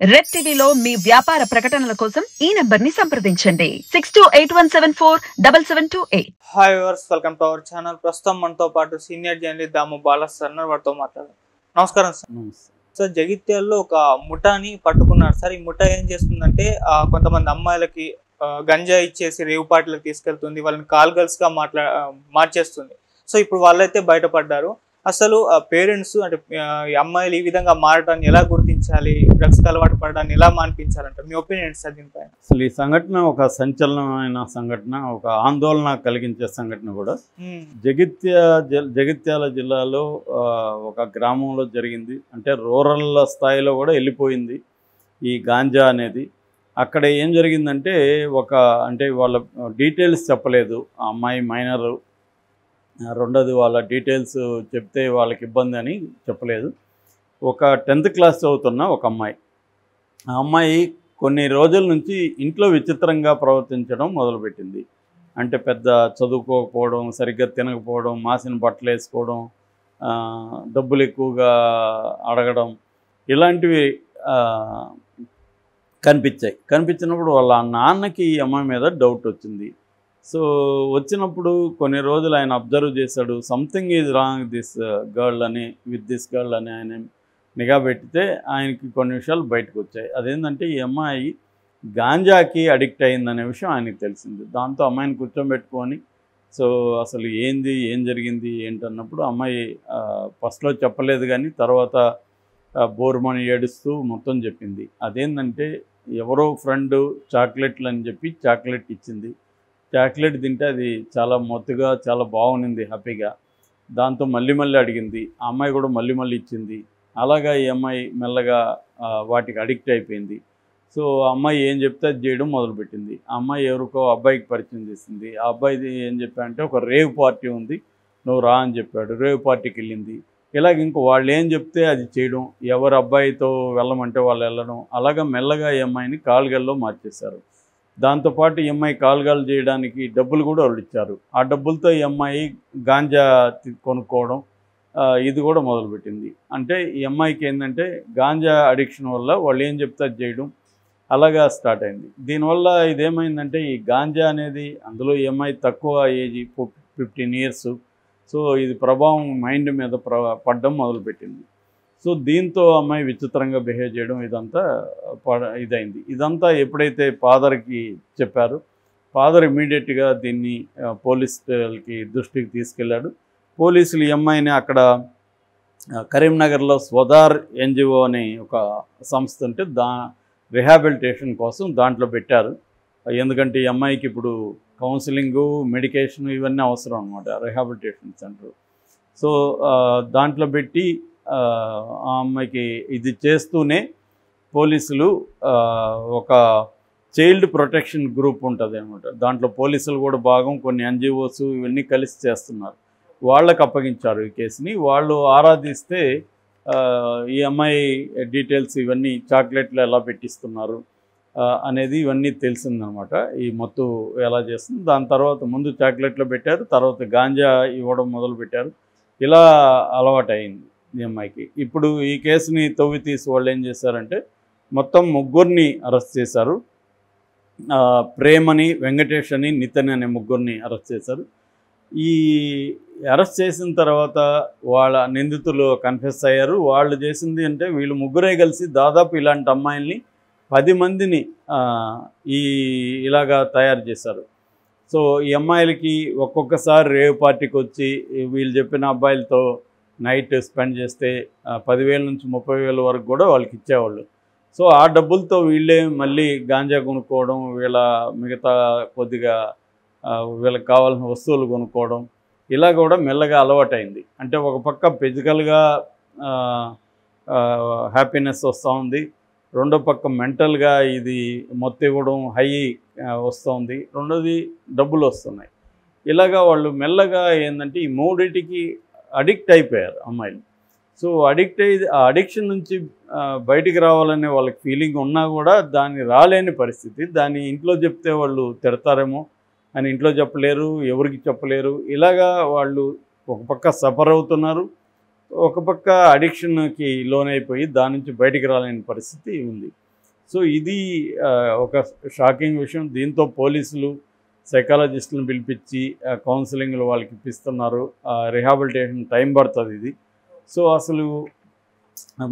Red టీవీలో మీ వ్యాపార ప్రకటనల కోసం ఈ నంబర్ ని సంప్రదించండి 6281747728. Hi viewers, welcome to our channel. ప్రస్తుతం మనతో పాటు సీనియర్ జర్నలిస్ట్ దాము బాలాస్ సార్ వారితో మాట్లాడారు. నమస్కారం సార్. సార్, జగిత్యాలలో ఒక ముఠాని పట్టుకున్నారు సార్. ఈ ముఠా ఏం చేస్తుందంటే కొంతమంది అమ్మాయిలకి గంజా ఇచ్చేసి రేవు పార్టీలకు తీసుకెళ్తుంది, వాళ్ళని కాల్ గర్ల్స్ గా మార్చేస్తుంది. సో ఇప్పుడు వాళ్ళైతే బయటపడ్డారు. అసలు పేరెంట్స్ అంటే ఈ అమ్మాయిలు ఈ విధంగా మారటాన్ని ఎలా గుర్తించాలి, డ్రగ్స్కి అలవాటు పడడాన్ని ఎలా మాన్పించాలంటారు? మీ ఒపీనియన్ సార్ దీనిపైన? అసలు ఈ సంఘటన ఒక సంచలనమైన సంఘటన, ఒక ఆందోళన కలిగించే సంఘటన కూడా. జగిత్యాల జిల్లాలో ఒక గ్రామంలో జరిగింది. అంటే రూరల్ స్థాయిలో కూడా వెళ్ళిపోయింది ఈ గాంజా అనేది. అక్కడ ఏం జరిగిందంటే అంటే వాళ్ళ డీటెయిల్స్ చెప్పలేదు. ఆ అమ్మాయి మైనరు, రెండోది వాళ్ళ డీటెయిల్స్ చెప్తే వాళ్ళకి ఇబ్బంది అని చెప్పలేదు. ఒక 10th క్లాస్ చదువుతున్న ఒక అమ్మాయి, ఆ అమ్మాయి కొన్ని రోజుల నుంచి ఇంట్లో విచిత్రంగా ప్రవర్తించడం మొదలుపెట్టింది. అంటే పెద్ద చదువుకోకపోవడం, సరిగ్గా తినకపోవడం, మాసిన బట్టలు వేసుకోవడం, డబ్బులు ఎక్కువగా అడగడం, ఇలాంటివి కనిపించినప్పుడు వాళ్ళ నాన్నకి ఈ అమ్మాయి మీద డౌట్ వచ్చింది. సో వచ్చినప్పుడు కొన్ని రోజులు ఆయన అబ్జర్వ్ చేశాడు. Something is wrong with this girl అని ఆయన నిఘా పెట్టితే ఆయనకి కొన్ని విషయాలు బయటకు వచ్చాయి. అదేంటంటే ఈ అమ్మాయి గాంజాకి అడిక్ట్ అయిందనే విషయం ఆయనకి తెలిసింది. దాంతో అమ్మాయిని కూర్చోబెట్టుకొని సో అసలు ఏం జరిగింది ఏంటన్నప్పుడు అమ్మాయి ఫస్ట్లో చెప్పలేదు, కానీ తర్వాత బోర్మని ఏడుస్తూ మొత్తం చెప్పింది. అదేంటంటే ఎవరో ఫ్రెండ్ చాక్లెట్లు అని చెప్పి చాక్లెట్ ఇచ్చింది. చాక్లెట్ తింటే అది చాలా మొత్తుగా చాలా బాగుంది, హ్యాపీగా. దాంతో మళ్ళీ అడిగింది. ఆ అమ్మాయి కూడా మళ్ళీ ఇచ్చింది. అలాగా ఈ అమ్మాయి మెల్లగా వాటికి అడిక్ట్ అయిపోయింది. సో ఆ అమ్మాయి ఏం చెప్తే అది చేయడం మొదలుపెట్టింది. ఆ అమ్మాయి ఎవరికో అబ్బాయికి పరిచయం చేసింది. ఆ అబ్బాయిది ఏం చెప్పాడంటే ఒక రేవ్ పార్టీ ఉంది, నువ్వు రా అని చెప్పాడు. రేవ్ పార్టీకి వెళ్ళింది. ఇలాగ ఇంకో వాళ్ళు ఏం చెప్తే అది చేయడం, ఎవరు అబ్బాయితో వెళ్ళమంటే వాళ్ళు వెళ్ళడం, అలాగా మెల్లగా ఈ అమ్మాయిని కాలుగల్లో మార్చేశారు. దాంతోపాటు ఈ అమ్మాయి కాలుగాలు చేయడానికి డబ్బులు కూడా వాళ్ళు ఇచ్చారు. ఆ డబ్బులతో ఈ అమ్మాయి గాంజా కొనుక్కోవడం ఇది కూడా మొదలుపెట్టింది. అంటే ఈ అమ్మాయికి ఏంటంటే గాంజా అడిక్షన్ వల్ల వాళ్ళు ఏం చెప్తే అది చేయడం అలాగా స్టార్ట్ అయింది. దీనివల్ల ఇదేమైందంటే ఈ గాంజా అనేది, అందులో ఈ అమ్మాయి తక్కువ ఏజ్, 15 years. సో ఇది ప్రభావం మైండ్ మీద పడడం మొదలుపెట్టింది. సో దీంతో అమ్మాయి విచిత్రంగా బిహేవ్ చేయడం ఇదంతా ఇదైంది. ఇదంతా ఎప్పుడైతే ఫాదర్కి చెప్పారు, ఫాదర్ ఇమీడియట్గా దీన్ని పోలీసులకి దృష్టికి తీసుకెళ్ళాడు. పోలీసులు ఈ అమ్మాయిని అక్కడ కరీంనగర్లో స్వదార్ NGO అనే ఒక సంస్థ ఉంటే రిహాబిలిటేషన్ కోసం దాంట్లో పెట్టారు. ఎందుకంటే ఈ అమ్మాయికి ఇప్పుడు కౌన్సిలింగు, మెడికేషన్ ఇవన్నీ అవసరం అన్నమాట, రిహాబిలిటేషన్ సెంటర్. సో దాంట్లో పెట్టి ఆ అమ్మాయికి ఇది చేస్తూనే పోలీసులు ఒక చైల్డ్ ప్రొటెక్షన్ గ్రూప్ ఉంటుంది అన్నమాట. దాంట్లో పోలీసులు కూడా భాగం, కొన్ని NGOs ఇవన్నీ కలిసి చేస్తున్నారు. వాళ్ళకు అప్పగించారు ఈ కేసుని. వాళ్ళు ఆరాధిస్తే ఈ అమ్మాయి డీటెయిల్స్ ఇవన్నీ, చాక్లెట్లు ఎలా పెట్టిస్తున్నారు అనేది ఇవన్నీ తెలిసిందనమాట. ఈ మొత్తం ఎలా చేస్తుంది. దాని తర్వాత ముందు చాక్లెట్లు పెట్టారు, తర్వాత గాంజా ఇవ్వడం మొదలుపెట్టారు. ఇలా అలవాటు అయింది ఈ అమ్మాయికి. ఇప్పుడు ఈ కేసుని తవ్వి తీసి వాళ్ళు ఏం చేశారంటే మొత్తం 3 అరెస్ట్ చేశారు. ప్రేమని, వెంకటేష్ అని, నితిన్ అనే 3 అరెస్ట్ చేశారు. ఈ అరెస్ట్ చేసిన తర్వాత వాళ్ళ నిందితులు కన్ఫెస్ అయ్యారు. వాళ్ళు చేసింది అంటే వీళ్ళు 3 కలిసి దాదాపు ఇలాంటి అమ్మాయిల్ని 10 మందిని ఇలాగా తయారు చేశారు. సో ఈ అమ్మాయిలకి ఒక్కొక్కసారి రేవ్ పార్టీకి వచ్చి వీళ్ళు చెప్పిన అబ్బాయిలతో నైట్ స్పెండ్ చేస్తే 10,000 నుంచి 30,000 వరకు కూడా వాళ్ళకి ఇచ్చేవాళ్ళు. సో ఆ డబ్బులతో వీళ్ళే మళ్ళీ గాంజా కొనుక్కోవడం, మిగతా కొద్దిగా వీళ్ళకి కావాల్సిన వస్తువులు కొనుక్కోవడం, ఇలా కూడా మెల్లగా అలవాటైంది. అంటే ఒక పక్క ఫిజికల్గా హ్యాపీనెస్ వస్తూ ఉంది, రెండో పక్క మెంటల్గా ఇది మొత్తం ఇవ్వడం, హై వస్తుంది, రెండోది డబ్బులు వస్తున్నాయి. ఇలాగా వాళ్ళు మెల్లగా ఏంటంటే ఈ 3టికి అడిక్ట్ అయిపోయారు అమ్మాయిలు. సో ఆ అడిక్షన్ నుంచి బయటికి రావాలనే వాళ్ళకి ఫీలింగ్ ఉన్నా కూడా దాన్ని రాలేని పరిస్థితి. దాన్ని ఇంట్లో చెప్తే వాళ్ళు తిడతారేమో అని ఇంట్లో చెప్పలేరు, ఎవరికి చెప్పలేరు. ఇలాగా వాళ్ళు ఒక పక్క సఫర్ అవుతున్నారు, ఒక పక్క అడిక్షన్కి లోనైపోయి దాని నుంచి బయటికి రాలేని పరిస్థితి ఉంది. సో ఇది ఒక షాకింగ్ విషయం. దీంతో పోలీసులు సైకాలజిస్టులను పిలిపించి కౌన్సిలింగ్లు వాళ్ళకి ఇప్పిస్తున్నారు. రిహాబిలిటేషన్ టైం పడుతుంది ఇది. సో అసలు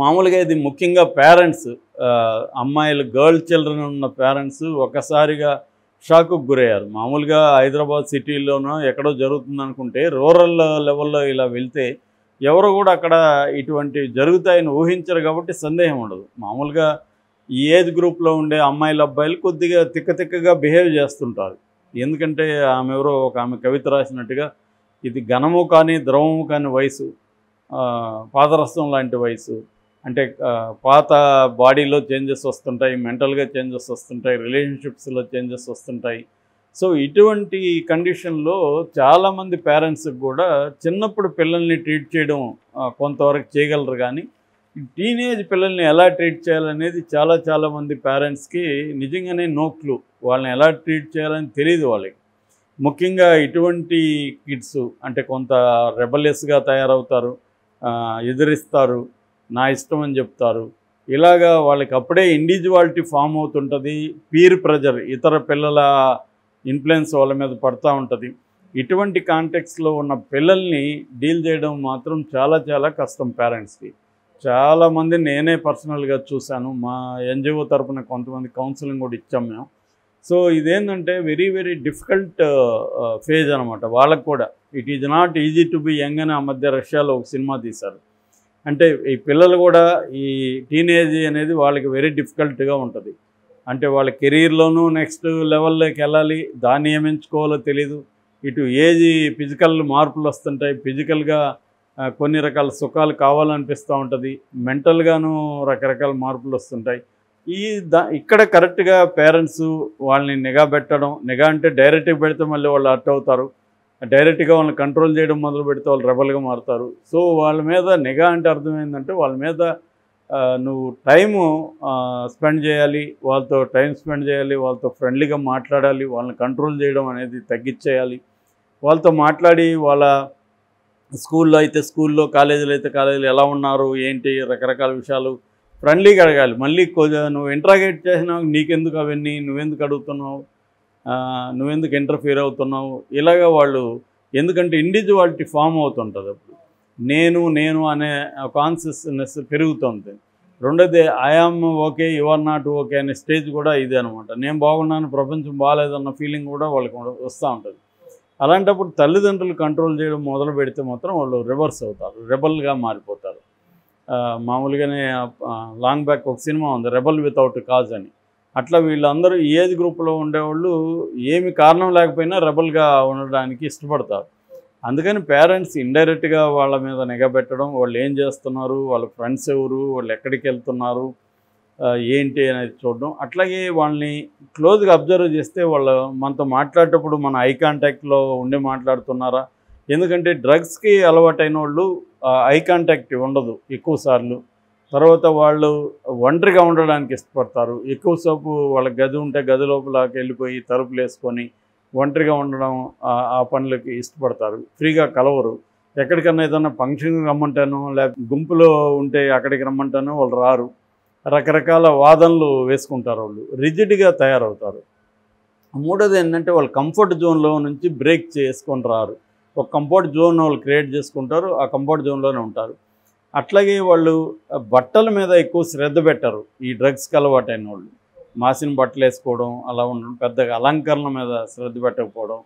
మామూలుగా ఇది ముఖ్యంగా పేరెంట్స్, అమ్మాయిలు గర్ల్ చిల్డ్రన్ ఉన్న పేరెంట్స్ ఒకసారిగా షాక్కు గురయ్యారు. మామూలుగా హైదరాబాద్ సిటీలోనో ఎక్కడో జరుగుతుంది అనుకుంటే రూరల్ లెవెల్లో ఇలా వెళ్తే ఎవరు కూడా అక్కడ ఇటువంటివి జరుగుతాయని ఊహించరు కాబట్టి సందేహం ఉండదు. మామూలుగా ఈ ఏజ్ గ్రూప్లో ఉండే అమ్మాయిలు అబ్బాయిలు కొద్దిగా తిక్కగా బిహేవ్ చేస్తుంటారు. ఎందుకంటే ఆమె కవిత రాసినట్టుగా ఇది ఘనము కానీ ద్రవము కాని వయసు, పాదరసం లాంటి వయసు. అంటే పాత బాడీలో చేంజెస్ వస్తుంటాయి, మెంటల్గా చేంజెస్ వస్తుంటాయి, రిలేషన్షిప్స్లో చేంజెస్ వస్తుంటాయి. సో ఇటువంటి కండిషన్లో చాలామంది పేరెంట్స్కి కూడా చిన్నప్పుడు పిల్లల్ని ట్రీట్ చేయడం కొంతవరకు చేయగలరు, కానీ టీనేజ్ పిల్లల్ని ఎలా ట్రీట్ చేయాలనేది చాలామంది పేరెంట్స్కి నిజంగానే నో క్లూ. వాళ్ళని ఎలా ట్రీట్ చేయాలని తెలియదు వాళ్ళకి. ముఖ్యంగా ఇటువంటి కిడ్స్ అంటే కొంత రెబలియస్గా తయారవుతారు, ఎదిరిస్తారు, నా ఇష్టం అని చెప్తారు. ఇలాగా వాళ్ళకి అప్పుడే ఇండివిజువాలిటీ ఫామ్ అవుతుంటుంది. పీర్ ప్రెజర్, ఇతర పిల్లల ఇన్ఫ్లుయెన్స్ వాళ్ళ మీద పడుతూ ఉంటుంది. ఇటువంటి కాంటెక్స్లో ఉన్న పిల్లల్ని డీల్ చేయడం మాత్రం చాలా కష్టం పేరెంట్స్కి. చాలామంది నేనే పర్సనల్గా చూశాను. మా ఎన్జిఓ తరపున కొంతమంది కౌన్సిలింగ్ కూడా ఇచ్చాం మేము. సో ఇదేంటంటే వెరీ డిఫికల్ట్ ఫేజ్ అనమాట వాళ్ళకు కూడా. It is not easy to be young అని ఆ మధ్య రష్యాలో ఒక సినిమా తీశారు. అంటే ఈ పిల్లలు కూడా ఈ టీనేజ్ అనేది వాళ్ళకి వెరీ డిఫికల్ట్గా ఉంటుంది. అంటే వాళ్ళ కెరీర్లోనూ నెక్స్ట్ లెవెల్లోకి వెళ్ళాలి, దాన్ని ఏమించుకోవాలో తెలీదు. ఇటు ఏజ్ ఫిజికల్ మార్పులు వస్తుంటాయి, ఫిజికల్గా కొన్ని రకాల సుఖాలు కావాలనిపిస్తూ ఉంటుంది, మెంటల్గాను రకరకాల మార్పులు వస్తుంటాయి. ఇక్కడ కరెక్ట్గా పేరెంట్స్ వాళ్ళని నిఘా పెట్టడం, నిఘా అంటే డైరెక్ట్గా పెడితే మళ్ళీ వాళ్ళు అర్ట్ అవుతారు, డైరెక్ట్గా వాళ్ళని కంట్రోల్ చేయడం మొదలు పెడితే వాళ్ళు రెబల్గా మారుతారు. సో వాళ్ళ మీద నిఘా అంటే అర్థం ఏంటంటే వాళ్ళ మీద నువ్వు టైము స్పెండ్ చేయాలి, వాళ్ళతో టైం స్పెండ్ చేయాలి, వాళ్ళతో ఫ్రెండ్లీగా మాట్లాడాలి, వాళ్ళని కంట్రోల్ చేయడం అనేది తగ్గించేయాలి. వాళ్ళతో మాట్లాడి వాళ్ళ స్కూల్లో అయితే స్కూల్లో, కాలేజీలో అయితే కాలేజీలో ఎలా ఉన్నారు ఏంటి రకరకాల విషయాలు ఫ్రెండ్లీగా అడగాలి. మళ్ళీ నువ్వు ఇంట్రాగేట్ చేసినావు, నీకెందుకు అవన్నీ, నువ్వెందుకు అడుగుతున్నావు, నువ్వెందుకు ఇంటర్ఫియర్ అవుతున్నావు, ఇలాగా వాళ్ళు. ఎందుకంటే ఇండివిజువాలిటీ ఫామ్ అవుతుంటుంది. అప్పుడు నేను అనే కాన్షియస్నెస్ పెరుగుతుంది. రెండోది I am okay, you are not okay అనే స్టేజ్ కూడా ఇదే అనమాట. నేను బాగున్నాను, ప్రపంచం బాగాలేదన్న ఫీలింగ్ కూడా వాళ్ళకి వస్తూ ఉంటుంది. అలాంటప్పుడు తల్లిదండ్రులు కంట్రోల్ చేయడం మొదలు పెడితే మాత్రం వాళ్ళు రివర్స్ అవుతారు, రెబల్గా మారిపోతారు. మామూలుగానే లాంగ్ బ్యాక్ ఒక సినిమా ఉంది, రెబల్ వితౌట్ కాజ్ అని. అట్లా వీళ్ళందరూ ఈ ఏజ్ గ్రూప్లో ఉండేవాళ్ళు ఏమి కారణం లేకపోయినా రెబల్గా ఉండడానికి ఇష్టపడతారు. అందుకని పేరెంట్స్ ఇండైరెక్ట్గా వాళ్ళ మీద నిఘా పెట్టడం, వాళ్ళు ఏం చేస్తున్నారు, వాళ్ళ ఫ్రెండ్స్ ఎవరు, వాళ్ళు ఎక్కడికి వెళ్తున్నారు ఏంటి అనేది చూడడం. అట్లాగే వాళ్ళని క్లోజ్గా అబ్జర్వ్ చేస్తే వాళ్ళు మనతో మాట్లాడేటప్పుడు మన ఐ కాంటాక్ట్లో ఉండి మాట్లాడుతున్నారా. ఎందుకంటే డ్రగ్స్కి అలవాటైన వాళ్ళు ఐ కాంటాక్ట్ ఉండదు ఎక్కువ సార్లు. తర్వాత వాళ్ళు ఒంటరిగా ఉండడానికి ఇష్టపడతారు. ఎక్కువసేపు వాళ్ళ గది ఉంటే గది లోపలకి వెళ్ళిపోయి తలుపులు వేసుకొని ఒంటరిగా ఉండడం, ఆ పనులకి ఇష్టపడతారు. ఫ్రీగా కలవరు. ఎక్కడికన్నా ఏదన్నా ఫంక్షన్కి రమ్మంటాను, లేకపోతే గుంపులో ఉంటే అక్కడికి రమ్మంటాను, వాళ్ళు రారు. రకరకాల వాదనలు వేసుకుంటారు, వాళ్ళు రిజిడ్గా తయారవుతారు. మూడోది ఏంటంటే వాళ్ళు కంఫర్ట్ జోన్లో నుంచి బ్రేక్ చేసుకొని రారు. ఒక కంఫర్ట్ జోన్ వాళ్ళు క్రియేట్ చేసుకుంటారు, ఆ కంఫర్ట్ జోన్లోనే ఉంటారు. అట్లాగే వాళ్ళు బట్టల మీద ఎక్కువ శ్రద్ధ పెట్టరు. ఈ డ్రగ్స్కి అలవాటైన వాళ్ళు మాసిన బట్టలు వేసుకోవడం, అలా ఉండడం, పెద్దగా అలంకరణ మీద శ్రద్ధ పెట్టకపోవడం,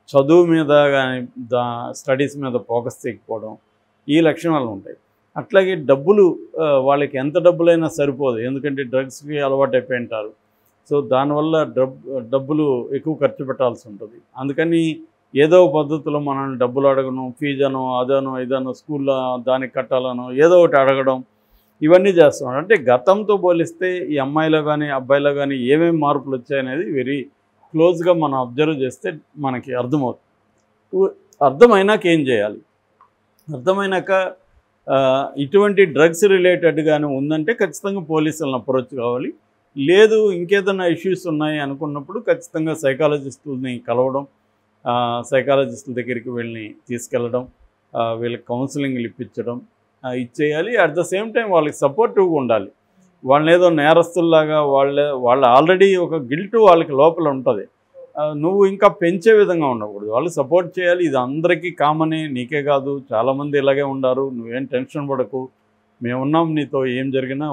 చదువు మీద కానీ స్టడీస్ మీద ఫోకస్ చేయకపోవడం, ఈ లక్షణాలు ఉంటాయి. అట్లాగే డబ్బులు, వాళ్ళకి ఎంత డబ్బులైనా సరిపోదు, ఎందుకంటే డ్రగ్స్కి అలవాటు అయిపోయి ఉంటారు. సో దానివల్ల డబ్బులు ఎక్కువ ఖర్చు పెట్టాల్సి ఉంటుంది. అందుకని ఏదో పద్ధతిలో మనల్ని డబ్బులు అడగడం, ఫీజు అనో అదనో ఇదనో స్కూల్లో దానికి కట్టాలనో ఏదో ఒకటి అడగడం, ఇవన్నీ చేస్తున్నాడు. అంటే గతంతో పోలిస్తే ఈ అమ్మాయిలో కానీ అబ్బాయిలో కానీ ఏమేమి మార్పులు వచ్చాయనేది వెరీ క్లోజ్గా మనం అబ్జర్వ్ చేస్తే మనకి అర్థమవుతుంది. అర్థమైనాక ఏం చేయాలి, అర్థమైనాక ఇటువంటి డ్రగ్స్ రిలేటెడ్గానే ఉందంటే ఖచ్చితంగా పోలీసులను అప్రోచ్ కావాలి. లేదు ఇంకేదైనా ఇష్యూస్ ఉన్నాయి అనుకున్నప్పుడు ఖచ్చితంగా సైకాలజిస్టులని కలవడం, సైకాలజిస్టుల దగ్గరికి వీళ్ళని తీసుకెళ్ళడం, వీళ్ళకి కౌన్సిలింగ్లు ఇప్పించడం ఇచ్చేయాలి. అట్ ద సేమ్ టైం వాళ్ళకి సపోర్టివ్గా ఉండాలి. వాళ్ళని ఏదో నేరస్తుల్లాగా వాళ్ళ ఆల్రెడీ ఒక గిల్ట్ వాళ్ళకి లోపల ఉంటుంది. నువ్వు ఇంకా పెంచే విధంగా ఉండకూడదు. వాళ్ళు సపోర్ట్ చేయాలి. ఇది అందరికీ కామనే, నీకే కాదు, చాలామంది ఇలాగే ఉండారు, నువ్వేం టెన్షన్ పడకు, మేమున్నాం నీతో, ఏం జరిగినా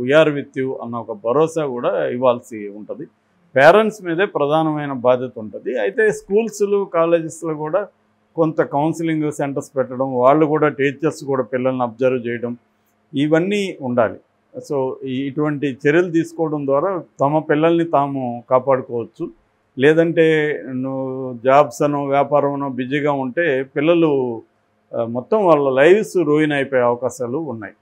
వీఆర్ విత్ యూ అన్న ఒక భరోసా కూడా ఇవ్వాల్సి ఉంటుంది. పేరెంట్స్ మీదే ప్రధానమైన బాధ్యత ఉంటుంది. అయితే స్కూల్స్లు కాలేజెస్లో కూడా కొంత కౌన్సిలింగ్ సెంటర్స్ పెట్టడం, వాళ్ళు కూడా టీచర్స్ కూడా పిల్లల్ని అబ్జర్వ్ చేయడం, ఇవన్నీ ఉండాలి. సో ఇటువంటి చర్యలు తీసుకోవడం ద్వారా తమ పిల్లల్ని తాము కాపాడుకోవచ్చు. లేదంటే నువ్వు జాబ్స్ అనో వ్యాపారం అనో బిజీగా ఉంటే పిల్లలు మొత్తం వాళ్ళ లైఫ్స్ రూయిన్ అయిపోయే అవకాశాలు ఉన్నాయి.